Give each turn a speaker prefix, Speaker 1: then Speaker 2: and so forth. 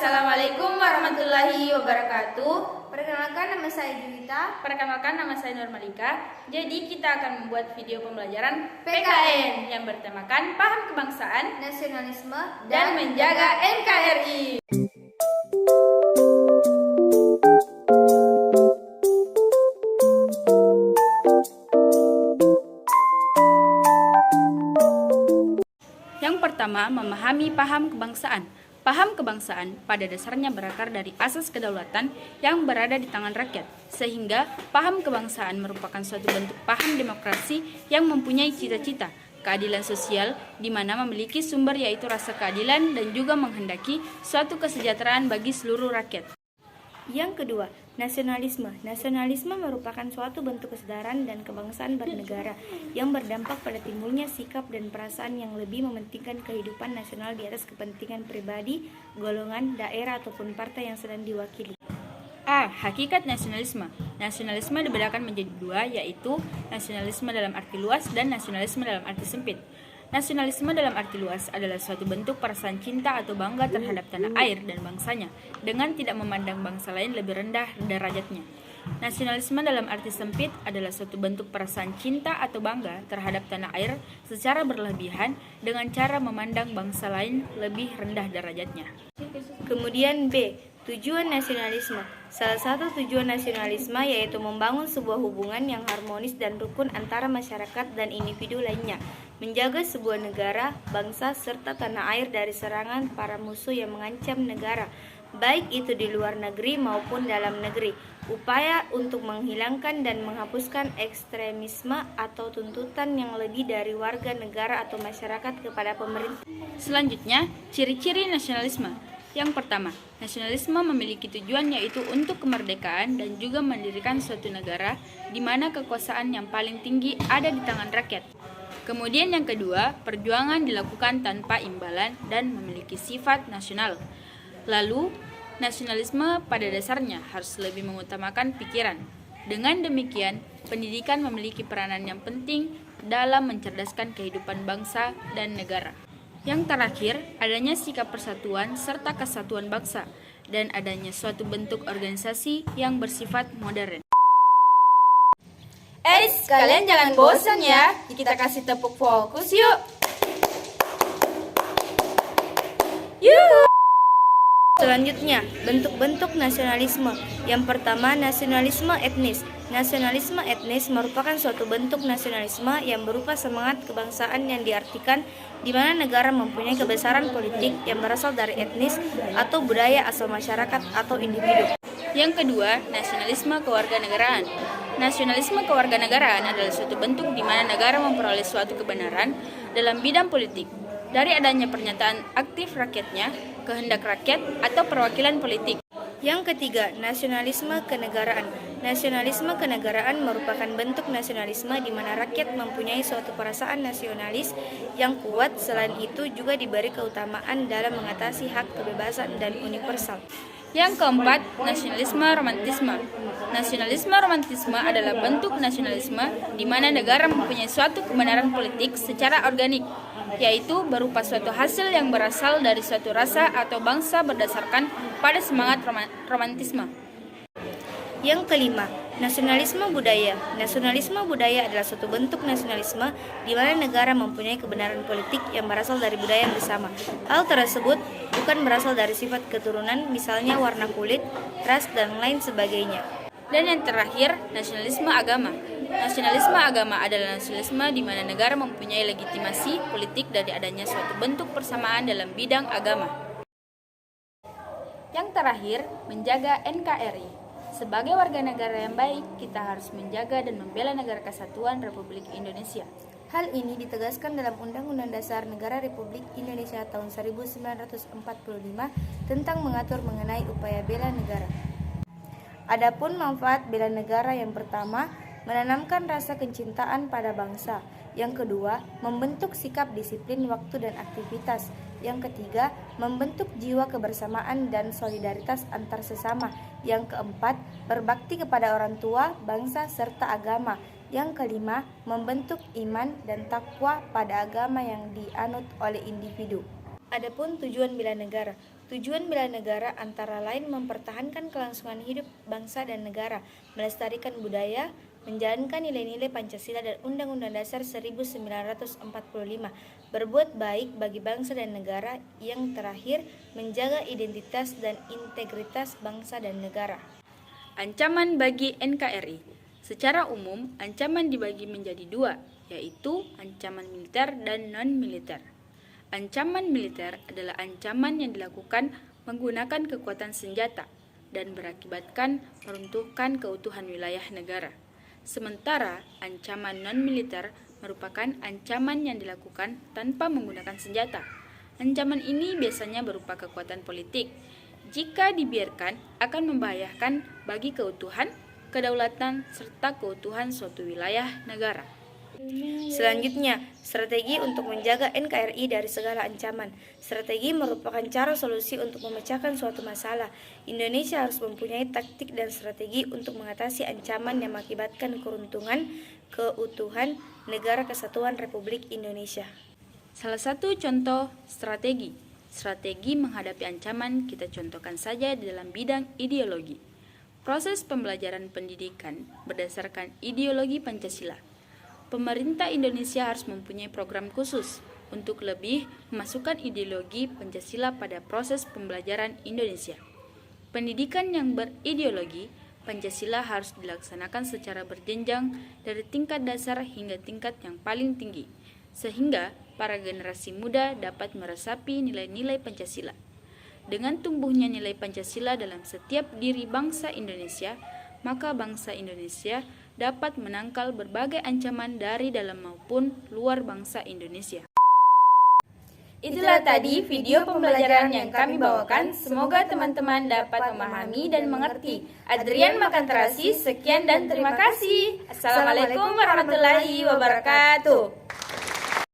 Speaker 1: Assalamualaikum warahmatullahi wabarakatuh.
Speaker 2: Perkenalkan, nama saya Juwita.
Speaker 1: Perkenalkan, nama saya Nurmalika. Jadi kita akan membuat video pembelajaran PKN yang bertemakan paham kebangsaan,
Speaker 2: nasionalisme,
Speaker 1: dan menjaga NKRI. Yang pertama, memahami paham kebangsaan. Paham kebangsaan pada dasarnya berakar dari asas kedaulatan yang berada di tangan rakyat, sehingga paham kebangsaan merupakan suatu bentuk paham demokrasi yang mempunyai cita-cita, keadilan sosial, di mana memiliki sumber yaitu rasa keadilan dan juga menghendaki suatu kesejahteraan bagi seluruh rakyat.
Speaker 2: Yang kedua, nasionalisme. Nasionalisme merupakan suatu bentuk kesadaran dan kebangsaan bernegara yang berdampak pada timbulnya sikap dan perasaan yang lebih mementingkan kehidupan nasional di atas kepentingan pribadi, golongan, daerah, ataupun partai yang sedang diwakili.
Speaker 1: A. Hakikat nasionalisme. Nasionalisme dibedakan menjadi dua, yaitu nasionalisme dalam arti luas dan nasionalisme dalam arti sempit. Nasionalisme dalam arti luas adalah suatu bentuk perasaan cinta atau bangga terhadap tanah air dan bangsanya, dengan tidak memandang bangsa lain lebih rendah derajatnya. Nasionalisme dalam arti sempit adalah suatu bentuk perasaan cinta atau bangga terhadap tanah air secara berlebihan dengan cara memandang bangsa lain lebih rendah derajatnya.
Speaker 2: Kemudian B. Tujuan nasionalisme. Salah satu tujuan nasionalisme yaitu membangun sebuah hubungan yang harmonis dan rukun antara masyarakat dan individu lainnya, menjaga sebuah negara, bangsa, serta tanah air dari serangan para musuh yang mengancam negara, baik itu di luar negeri maupun dalam negeri. Upaya untuk menghilangkan dan menghapuskan ekstremisme atau tuntutan yang lebih dari warga negara atau masyarakat kepada pemerintah.
Speaker 1: Selanjutnya, ciri-ciri nasionalisme. Yang pertama, nasionalisme memiliki tujuan yaitu untuk kemerdekaan dan juga mendirikan suatu negara di mana kekuasaan yang paling tinggi ada di tangan rakyat. Kemudian yang kedua, perjuangan dilakukan tanpa imbalan dan memiliki sifat nasional. Lalu, nasionalisme pada dasarnya harus lebih mengutamakan pikiran. Dengan demikian, pendidikan memiliki peranan yang penting dalam mencerdaskan kehidupan bangsa dan negara. Yang terakhir, adanya sikap persatuan serta kesatuan bangsa dan adanya suatu bentuk organisasi yang bersifat modern. Kalian jangan bosan ya. Kita kasih tepuk fokus yuk.
Speaker 2: Selanjutnya, bentuk-bentuk nasionalisme. Yang pertama, nasionalisme etnis. Nasionalisme etnis merupakan suatu bentuk nasionalisme yang berupa semangat kebangsaan yang diartikan di mana negara mempunyai kebesaran politik yang berasal dari etnis atau budaya asal masyarakat atau individu.
Speaker 1: Yang kedua, nasionalisme kewarganegaraan. Nasionalisme kewarganegaraan adalah suatu bentuk di mana negara memperoleh suatu kebenaran dalam bidang politik dari adanya pernyataan aktif rakyatnya, kehendak rakyat, atau perwakilan politik.
Speaker 2: Yang ketiga, nasionalisme kenegaraan. Nasionalisme kenegaraan merupakan bentuk nasionalisme di mana rakyat mempunyai suatu perasaan nasionalis yang kuat, selain itu juga diberi keutamaan dalam mengatasi hak kebebasan dan universal.
Speaker 1: Yang keempat, nasionalisme romantisme. Nasionalisme romantisme adalah bentuk nasionalisme di mana negara mempunyai suatu kebenaran politik secara organik, yaitu berupa suatu hasil yang berasal dari suatu rasa atau bangsa berdasarkan pada semangat romantisme.
Speaker 2: Yang kelima, nasionalisme budaya. Nasionalisme budaya adalah suatu bentuk nasionalisme di mana negara mempunyai kebenaran politik yang berasal dari budaya yang bersama. Hal tersebut bukan berasal dari sifat keturunan, misalnya warna kulit, ras, dan lain sebagainya.
Speaker 1: Dan yang terakhir, nasionalisme agama. Nasionalisme agama adalah nasionalisme di mana negara mempunyai legitimasi politik dari adanya suatu bentuk persamaan dalam bidang agama. Yang terakhir, menjaga NKRI. Sebagai warga negara yang baik, kita harus menjaga dan membela negara kesatuan Republik Indonesia.
Speaker 2: Hal ini ditegaskan dalam Undang-Undang Dasar Negara Republik Indonesia tahun 1945 tentang mengatur mengenai upaya bela negara. Adapun manfaat bela negara yang pertama, menanamkan rasa kecintaan pada bangsa. Yang kedua, membentuk sikap disiplin waktu dan aktivitas. Yang ketiga, membentuk jiwa kebersamaan dan solidaritas antar sesama. Yang keempat, berbakti kepada orang tua, bangsa, serta agama. Yang kelima, membentuk iman dan takwa pada agama yang dianut oleh individu. Adapun tujuan bela negara. Tujuan bela negara antara lain mempertahankan kelangsungan hidup bangsa dan negara, melestarikan budaya, menjalankan nilai-nilai Pancasila dan Undang-Undang Dasar 1945, berbuat baik bagi bangsa dan negara, yang terakhir menjaga identitas dan integritas bangsa dan negara.
Speaker 1: Ancaman bagi NKRI. Secara umum, ancaman dibagi menjadi dua, yaitu ancaman militer dan non-militer. Ancaman militer adalah ancaman yang dilakukan menggunakan kekuatan senjata dan berakibatkan meruntuhkan keutuhan wilayah negara. Sementara ancaman non-militer merupakan ancaman yang dilakukan tanpa menggunakan senjata. Ancaman ini biasanya berupa kekuatan politik. Jika dibiarkan, akan membahayakan bagi keutuhan, kedaulatan, serta keutuhan suatu wilayah negara.
Speaker 2: Selanjutnya, strategi untuk menjaga NKRI dari segala ancaman. Strategi merupakan cara solusi untuk memecahkan suatu masalah. Indonesia harus mempunyai taktik dan strategi untuk mengatasi ancaman yang mengakibatkan keruntuhan keutuhan Negara Kesatuan Republik Indonesia.
Speaker 1: Salah satu contoh strategi menghadapi ancaman kita contohkan saja di dalam bidang ideologi. Proses pembelajaran pendidikan berdasarkan ideologi Pancasila. Pemerintah Indonesia harus mempunyai program khusus untuk lebih memasukkan ideologi Pancasila pada proses pembelajaran Indonesia. Pendidikan yang berideologi Pancasila harus dilaksanakan secara berjenjang dari tingkat dasar hingga tingkat yang paling tinggi, sehingga para generasi muda dapat meresapi nilai-nilai Pancasila. Dengan tumbuhnya nilai Pancasila dalam setiap diri bangsa Indonesia, maka bangsa Indonesia dapat menangkal berbagai ancaman dari dalam maupun luar bangsa Indonesia. Itulah tadi video pembelajaran yang kami bawakan. Semoga teman-teman dapat memahami dan mengerti. Adrian Makanterasi, sekian dan terima kasih. Assalamualaikum warahmatullahi wabarakatuh.